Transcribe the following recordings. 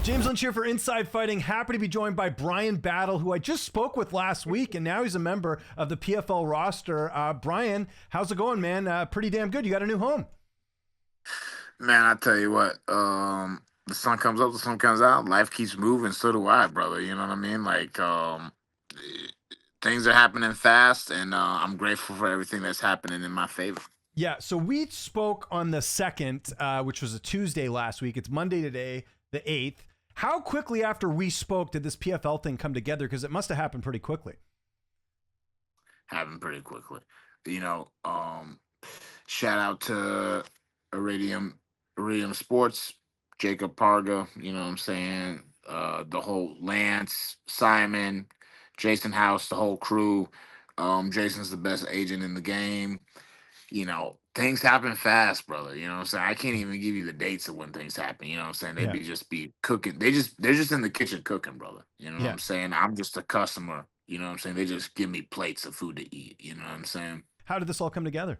James Lynch here for Inside Fighting. Happy to be joined by Bryan Battle, who I just spoke with last week, and now he's a member of the PFL roster. Bryan, how's it going, man? Pretty damn good. You got a new home. Man, I tell you what, the sun comes up, the sun comes out. Life keeps moving. So do I, brother. You know what I mean? Things are happening fast, and I'm grateful for everything that's happening in my favor. Yeah, so we spoke on the 2nd, which was a Tuesday last week. It's Monday today, the 8th. How quickly after we spoke did this PFL thing come together? Because it must have happened pretty quickly. Happened pretty quickly. You know, shout out to Iridium Sports, Jacob Parga, you know what I'm saying? The whole Lance, Simon, Jason House, the whole crew. Jason's the best agent in the game. You know, things happen fast, brother. You know what I'm saying? I can't even give you the dates of when things happen. You know what I'm saying? They Yeah. be just be cooking. They're just in the kitchen cooking, brother. You know what Yeah. I'm saying? I'm just a customer. You know what I'm saying? They just give me plates of food to eat. You know what I'm saying? How did this all come together?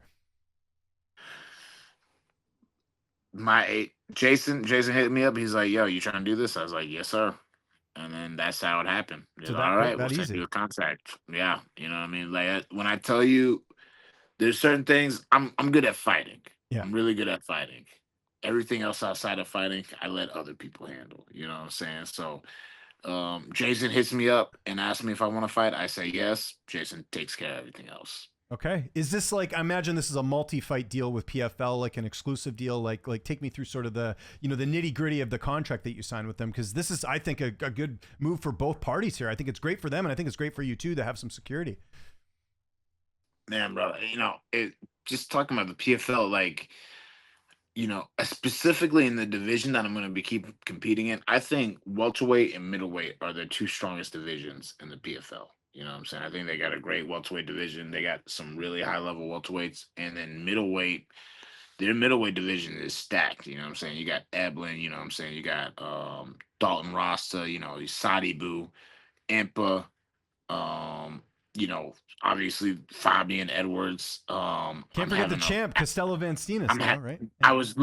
Jason hit me up. He's like, "Yo, you trying to do this?" I was like, "Yes, sir." And then that's how it happened. So Just, that all quick, right, we'll that send easy. you a contact. Yeah, you know what I mean. Like when I tell you, there's certain things I'm good at fighting. Yeah. I'm really good at fighting. Everything else outside of fighting, I let other people handle. You know what I'm saying? So Jason hits me up and asks me if I want to fight. I say yes. Jason takes care of everything else. Okay. Is this like, I imagine this is a multi-fight deal with PFL, like an exclusive deal? Like take me through sort of the, the nitty gritty of the contract that you signed with them. Cause this is, I think, a good move for both parties here. I think it's great for them. And I think it's great for you too, to have some security. Man, brother, just talking about the PFL, specifically in the division that I'm going to be keep competing in, I think welterweight and middleweight are the two strongest divisions in the PFL. You know what I'm saying? I think they got a great welterweight division. They got some really high level welterweights, and then middleweight. Their middleweight division is stacked. You know what I'm saying? You got Eblin. You know what I'm saying? You got Dalton Rasta. Sadi Boo, Impa. Um, you know, Obviously Fabian Edwards. Can't forget the champ, Costello Van Steenis now, right? Yeah. I was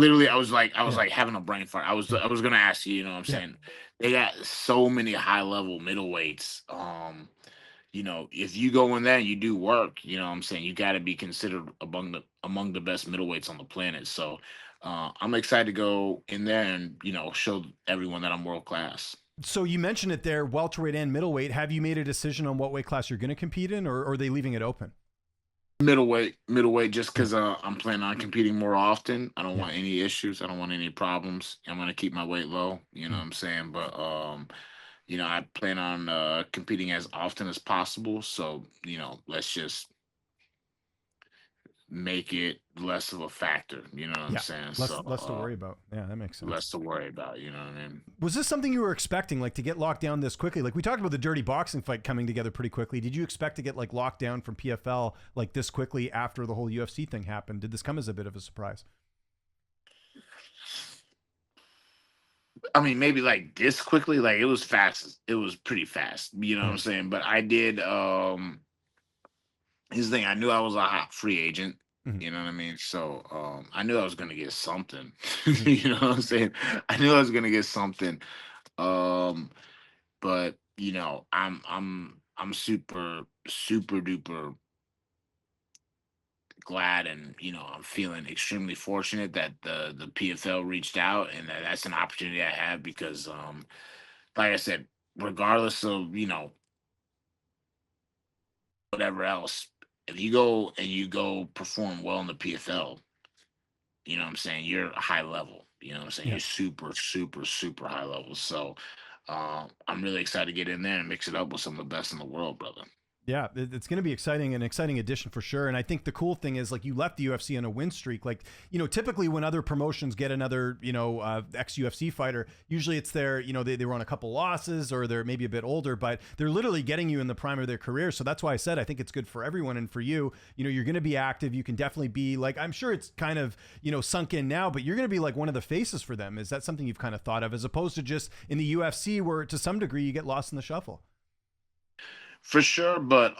like having a brain fart. I was gonna ask you, you know what I'm Yeah. saying? They got so many high level middleweights. If you go in there and you do work, you know what I'm saying, you gotta be considered among the best middleweights on the planet. So I'm excited to go in there and, show everyone that I'm world class. So you mentioned it there, welterweight and middleweight. Have you made a decision on what weight class you're going to compete in, or are they leaving it open? Middleweight, just Yeah. because I'm planning on competing more often. I don't Yeah. want any issues. I don't want any problems. I'm gonna keep my weight low. You know Mm. what I'm saying? But I plan on competing as often as possible. So let's just make it less of a factor. You know what I'm Yeah. saying? Less to worry about. Yeah, that makes sense. Less to worry about. You know what I mean? Was this something you were expecting, like to get locked down this quickly? Like we talked about the dirty boxing fight coming together pretty quickly. Did you expect to get like locked down from PFL like this quickly after the whole UFC thing happened? Did this come as a bit of a surprise? I mean, maybe like this quickly. Like it was fast. It was pretty fast. You know what Yeah. I'm saying? But I did. His thing, I knew I was a hot free agent. Mm-hmm. You know what I mean? So I knew I was gonna get something. Mm-hmm. You know what I'm saying? I knew I was gonna get something. Um, but I'm super super duper glad, and I'm feeling extremely fortunate that the PFL reached out, and that's an opportunity I have because like I said, regardless of whatever else, if you go and you go perform well in the PFL, you know what I'm saying, you're high level. You know what I'm saying? Yeah. You're super, super, super high level. So I'm really excited to get in there and mix it up with some of the best in the world, brother. Yeah, it's going to be exciting, an exciting addition for sure. And I think the cool thing is, like, you left the UFC on a win streak. Like, typically when other promotions get another, ex UFC fighter, usually it's their, they were on a couple losses or they're maybe a bit older, but they're literally getting you in the prime of their career. So that's why I said I think it's good for everyone. And for you, you're going to be active. You can definitely be like, I'm sure it's kind of, sunk in now, but you're going to be like one of the faces for them. Is that something you've kind of thought of, as opposed to just in the UFC where to some degree you get lost in the shuffle? For sure, but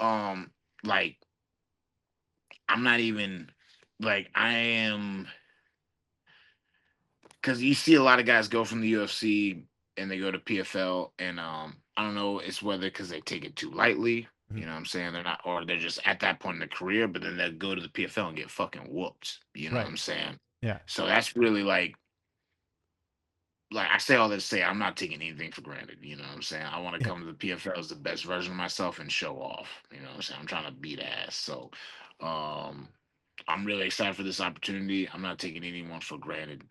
like I'm not even like I am, because you see a lot of guys go from the UFC. and they go to PFL, and I don't know, it's whether because they take it too lightly, Mhm. you know what I'm saying? They're not, or they're just at that point in their career, but then they'll go to the PFL and get fucking whooped. You know what Right. I'm saying? Yeah. So that's really like I say all that to say I'm not taking anything for granted. You know what I'm saying? I want to Yeah. come to the PFL as the best version of myself and show off. You know what I'm saying? I'm trying to beat ass. So um I'm really excited for this opportunity. I'm not taking anyone for granted.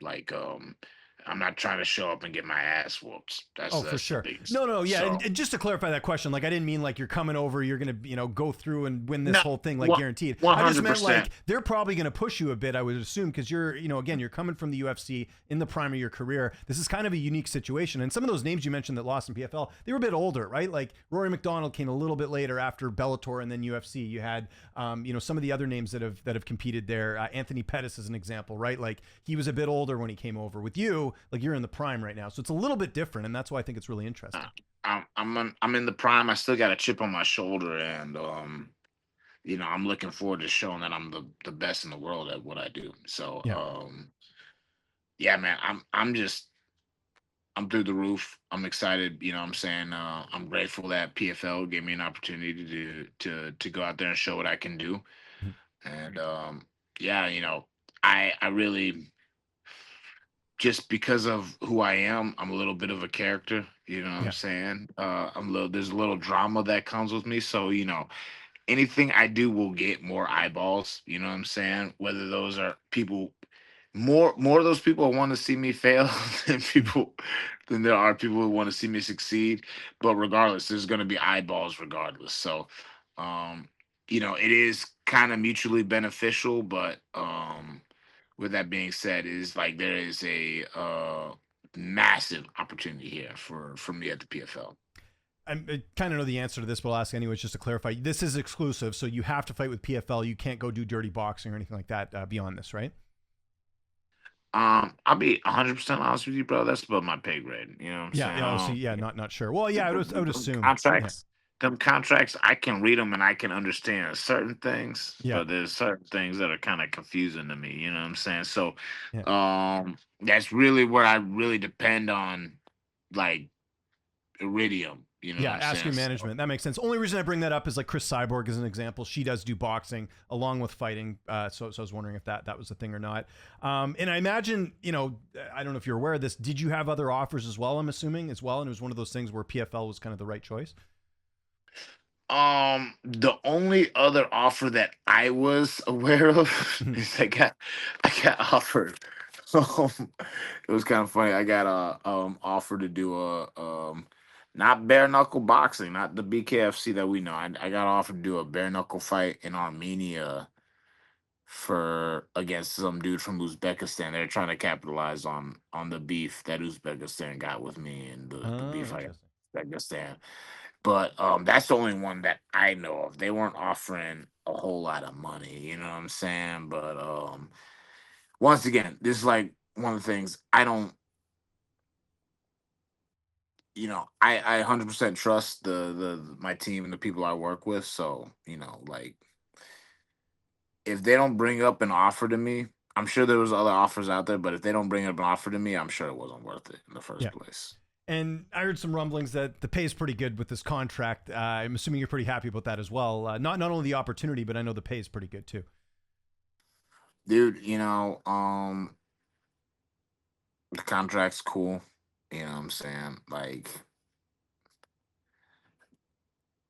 I'm not trying to show up and get my ass whooped. Oh, for That's the sure. biggest No, thing. no, yeah. So And just to clarify that question, like I didn't mean like you're coming over, you're gonna, go through and win this no, whole thing like one guaranteed. one I just hundred meant like percent. they're probably gonna push you a bit, I would assume, because you're, again, you're coming from the UFC in the prime of your career. This is kind of a unique situation. And some of those names you mentioned that lost in PFL, they were a bit older, right? Like Rory McDonald came a little bit later after Bellator and then UFC. You had some of the other names that have competed there. Anthony Pettis is an example, right? Like he was a bit older when he came over. With you, like you're in the prime right now, so it's a little bit different, and that's why I think it's really Uh, interesting. I'm in the prime. I still got a chip on my shoulder, and I'm looking forward to showing that I'm the best in the world at what I do. So Yeah. yeah, man, I'm through the roof. I'm excited. You know what I'm saying? I'm grateful that PFL gave me an opportunity to go out there and show what I can do. Mhm. And yeah, I really, just because of who I am, I'm a little bit of a character. You know what I'm Yeah. saying? There's a little drama that comes with me. So, anything I do will get more eyeballs. You know what I'm saying? Whether those are people, more of those people want to see me fail Mhm. than there are people who want to see me succeed. But regardless, there's going to be eyeballs regardless. So, um, it is kind of mutually beneficial. But with that being said, is like there is a massive opportunity here for me at the PFL. I kind of know the answer to this, but I'll ask anyways just to clarify. This is exclusive, so you have to fight with PFL. You can't go do dirty boxing or anything like that beyond this, right? I'll be 100% honest with you, bro. That's above my pay grade. You know what I'm Yeah. saying? Yeah. Oh, so yeah, not sure. Well, yeah, I would Them assume. Yeah. contracts, them contracts, I can read them and I can understand certain things, Yeah. but there's certain things that are kind of confusing to me. You know what I'm saying? So, Yeah. that's really where I really depend on, like, iridium. You know what Yeah, I'm ask saying? your So, management. That makes sense. Only reason I bring that up is like Chris Cyborg is an example. She does do boxing along with fighting. So I was wondering if that was a thing or not. And I imagine, I don't know if you're aware of this. Did you have other offers as well? I'm assuming as well, and it was one of those things where PFL was kind of the right choice. the only other offer that I was aware of Mhm. is I got offered. It was kind of funny. I got a offer to do a not bare knuckle boxing, not the BKFC that we know. I got offered to do a bare knuckle fight in Armenia for against some dude from Uzbekistan. They're trying to capitalize on the beef that Uzbekistan got with me and the Oh, beef I got interesting. with Uzbekistan. But that's the only one that I know of. They weren't offering a whole lot of money, you know what I'm saying? But once again, this is like one of the things I don't, I 100% trust the my team and the people I work with. So, like if they don't bring up an offer to me, I'm sure there was other offers out there, but if they don't bring up an offer to me, I'm sure it wasn't worth it in the Yeah. first place. And I heard some rumblings that the pay is pretty good with this contract. I'm assuming you're pretty happy about that as well. Not only the opportunity, but I know the pay is pretty good too. Dude, the contract's cool. You know what I'm saying? Like,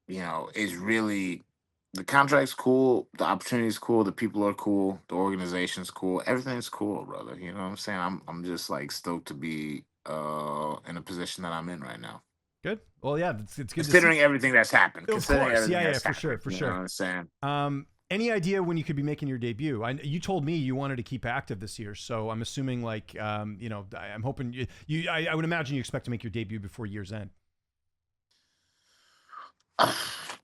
it's really the contract's cool, the opportunity's cool, the people are cool, the organization's cool, everything's cool, brother. You know what I'm saying? I'm just like stoked to be in a position that I'm in right now. Good. Well, yeah, it's good to see. Considering everything that's happened. Of Considering course. everything Yeah, yeah, that's for sure, happened. for You know what sure. I'm saying? Any idea when you could be making your debut? You told me you wanted to keep active this year, so I'm assuming like I'm hoping I would imagine you expect to make your debut before year's end.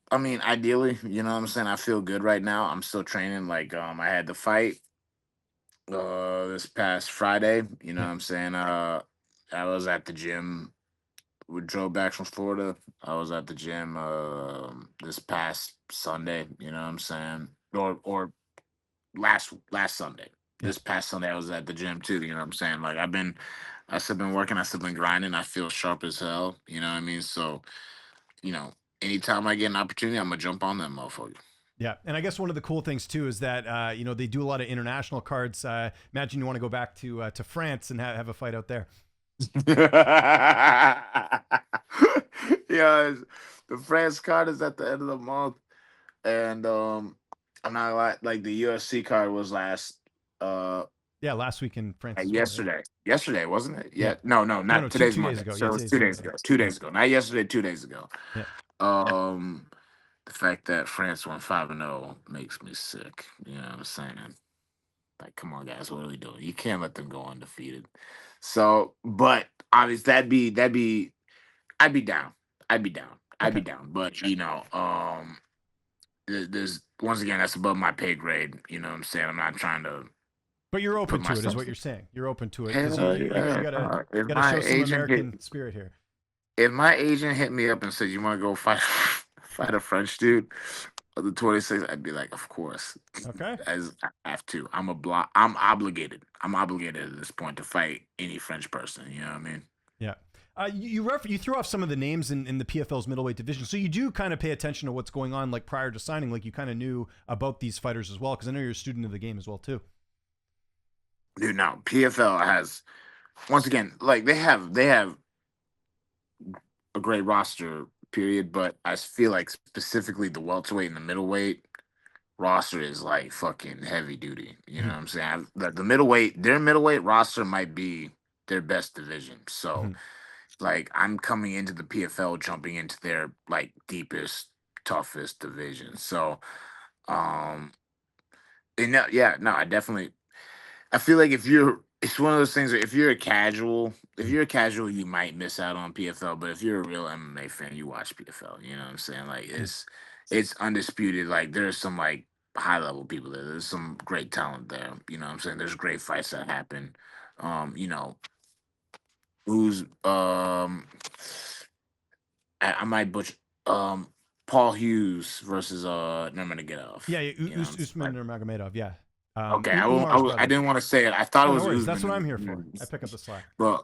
I mean, ideally, you know what I'm saying? I feel good right now. I'm still training. Like, I had the fight this past Friday. You know Yeah, what I'm saying? I was at the gym. We drove back from Florida. I was at the gym this past Sunday, you know what I'm saying? Or last Sunday. yeah, This past Sunday I was at the gym too, you know what I'm saying? Like I've been I still been working. I still been grinding. I feel sharp as hell. You know what I mean? So, you know, anytime I get an opportunity, I'm gonna jump on that motherfucker. Yeah, and I guess one of the cool things too is that you know, they do a lot of international cards. Imagine you want to go back to France and have a fight out there. Yeah, the France card is at the end of the month, and I'm not like the UFC card was last uh Yeah, last week in France as well. yesterday. Yesterday, wasn't it? Yeah. Yeah. No, no, No, not no, two today's days Monday. ago. So Yeah, it was today's 2 days Tuesday. ago. Two Yeah, days ago. Not yesterday, 2 days ago. yeah. Um the fact that France went 5-0 makes me sick. You know what I'm saying? Like, come on, guys, what are we doing? You can't let them go undefeated. So, but obviously that'd be I'd be down. I'd be down. I'd be Okay. down. But there's once again that's above my pay grade. You know what I'm saying? I'm not trying to But you're put open to it, is myself. what you're saying. You're open to it because Hell you yeah. gotta If gotta my show some agent hit American spirit here. if my agent hit me up and said you want to go fight fight a French dude of the 26th, I'd be like, of course. Okay. As I have to. I'm obligated. I'm obligated at this point to fight any French person. You know what I mean? Yeah. You threw off some of the names in the PFL's middleweight division, so you do kind of pay attention to what's going on, like prior to signing. Like you kind of knew about these fighters as well, because I know you're a student of the game as well too. Dude, no. PFL has once again, like they have a great roster, period. But I feel like specifically the welterweight and the middleweight roster is like fucking heavy duty. You know Mm-hmm. what I'm saying? The middleweight, their middleweight roster might be their best division. So Mm-hmm. like I'm coming into the PFL, jumping into their like deepest, toughest division. So and no, yeah, no, I feel like it's one of those things where if you're a casual, you might miss out on PFL. But if you're a real MMA fan, you watch PFL. You know what I'm saying? Like it's undisputed. Like there's some like high level people there. There's some great talent there. You know what I'm saying? There's great fights that happen. You know, who's I might butcher Paul Hughes versus Nurmagomedov. Yeah, You know what I'm Usman saying? Nurmagomedov. Yeah, Okay, Umar's I brother. didn't want to say it. I thought it Oh, no was worries. That's what I'm Usman, here for. I pick up the slack. but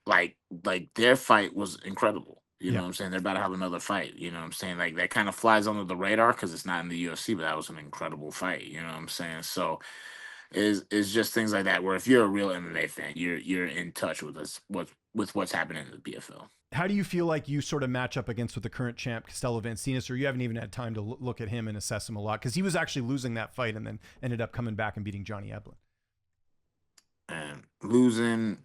like their fight was incredible. You know Yeah. what I'm saying? They're about to have another fight. You know what I'm saying? Like that kind of flies under the radar because it's not in the UFC, but that was an incredible fight. You know what I'm saying? So is just things like that where if you're a real MMA fan, you're in touch with what's happening in the PFL. How do you feel like you sort of match up against with the current champ Costello Van Steenis, or you haven't even had time to look at him and assess him a lot because he was actually losing that fight and then ended up coming back and beating Johnny Eblen. And losing,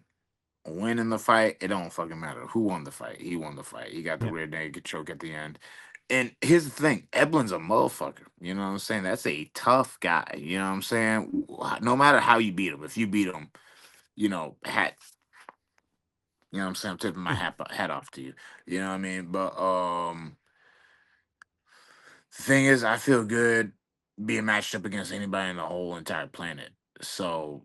winning the fight, it don't fucking matter who won the fight. He won the fight. He got the Yeah. rear naked choke at the end. And here's the thing, Eblen's a motherfucker. You know what I'm saying? That's a tough guy. You know what I'm saying? No matter how you beat him, if you beat him, hat. You know what I'm saying? I'm tipping my hat off to you. You know what I mean? But the thing is, I feel good being matched up against anybody in the whole entire planet. So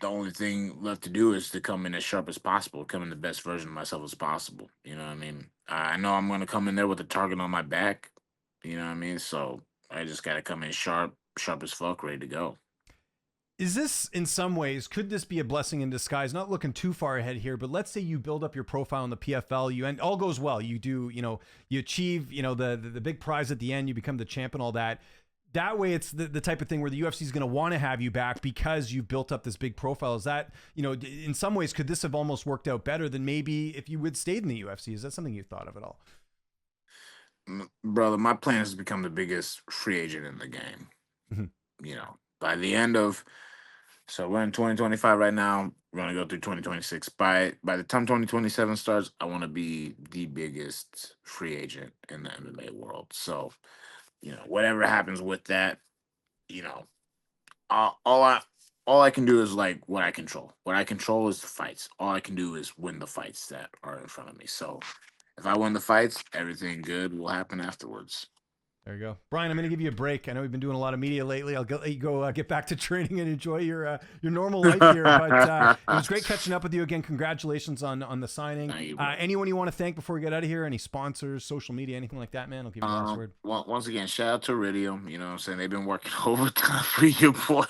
the only thing left to do is to come in as sharp as possible, come in the best version of myself as possible. You know what I mean? I know I'm going to come in there with a target on my back. You know what I mean? So I just got to come in sharp as fuck, ready to go. Is this in some ways, could this be a blessing in disguise? Not looking too far ahead here, but let's say you build up your profile in the PFL, and all goes well. You do, you achieve, the big prize at the end, you become the champ and all that. That way it's the type of thing where the UFC is going to want to have you back because you've built up this big profile. Is that, in some ways, could this have almost worked out better than maybe if you would stayed in the UFC? Is that something you thought of at all? Brother, my plan is to become the biggest free agent in the game. Mm-hmm. By the end of, so we're in 2025 right now. We're gonna go through 2026. By the time 2027 starts, I want to be the biggest free agent in the MMA world. So, whatever happens with that, you know, all I can do is like what I control. What I control is the fights. All I can do is win the fights that are in front of me. So, if I win the fights, everything good will happen afterwards. There you go. Bryan, I'm going to give you a break. I know we've been doing a lot of media lately. I'll let you go get back to training and enjoy your normal life here. But it was great catching up with you again. Congratulations on the signing. Anyone you want to thank before we get out of here? Any sponsors, social media, anything like that, man? I'll give you the last word. Once again, shout out to Iridium. You know what I'm saying? They've been working overtime for you, boy.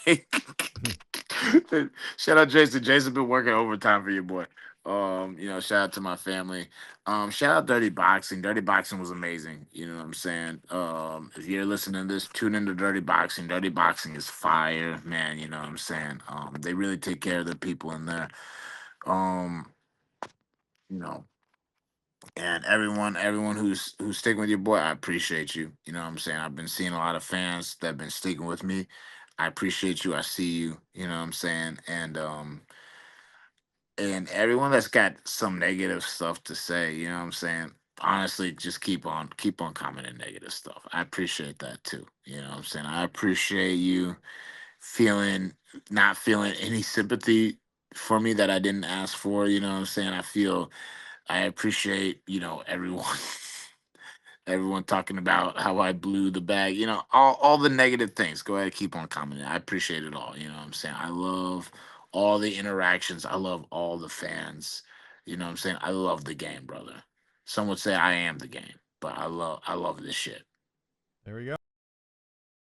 Shout out Jason. Jason been working overtime for your boy. Shout out to my family. Shout out Dirty Boxing. Dirty Boxing was amazing. You know what I'm saying? If you're listening to this, tune into Dirty Boxing. Dirty Boxing is fire, man. You know what I'm saying? They really take care of the people in there. Um, you know, and everyone who's sticking with your boy, I appreciate you. You know what I'm saying? I've been seeing a lot of fans that have been sticking with me. I appreciate you. I see you. You know what I'm saying? And everyone that's got some negative stuff to say, you know what I'm saying? Honestly, just keep on commenting negative stuff. I appreciate that too. You know what I'm saying? I appreciate you feeling not feeling any sympathy for me that I didn't ask for. You know what I'm saying? I appreciate, everyone everyone talking about how I blew the bag, all the negative things. Go ahead, keep on commenting. I appreciate it all. You know what I'm saying? I love all the interactions. I love all the fans. You know what I'm saying? I love the game, brother. Some would say I am the game, but I love this shit. There we go.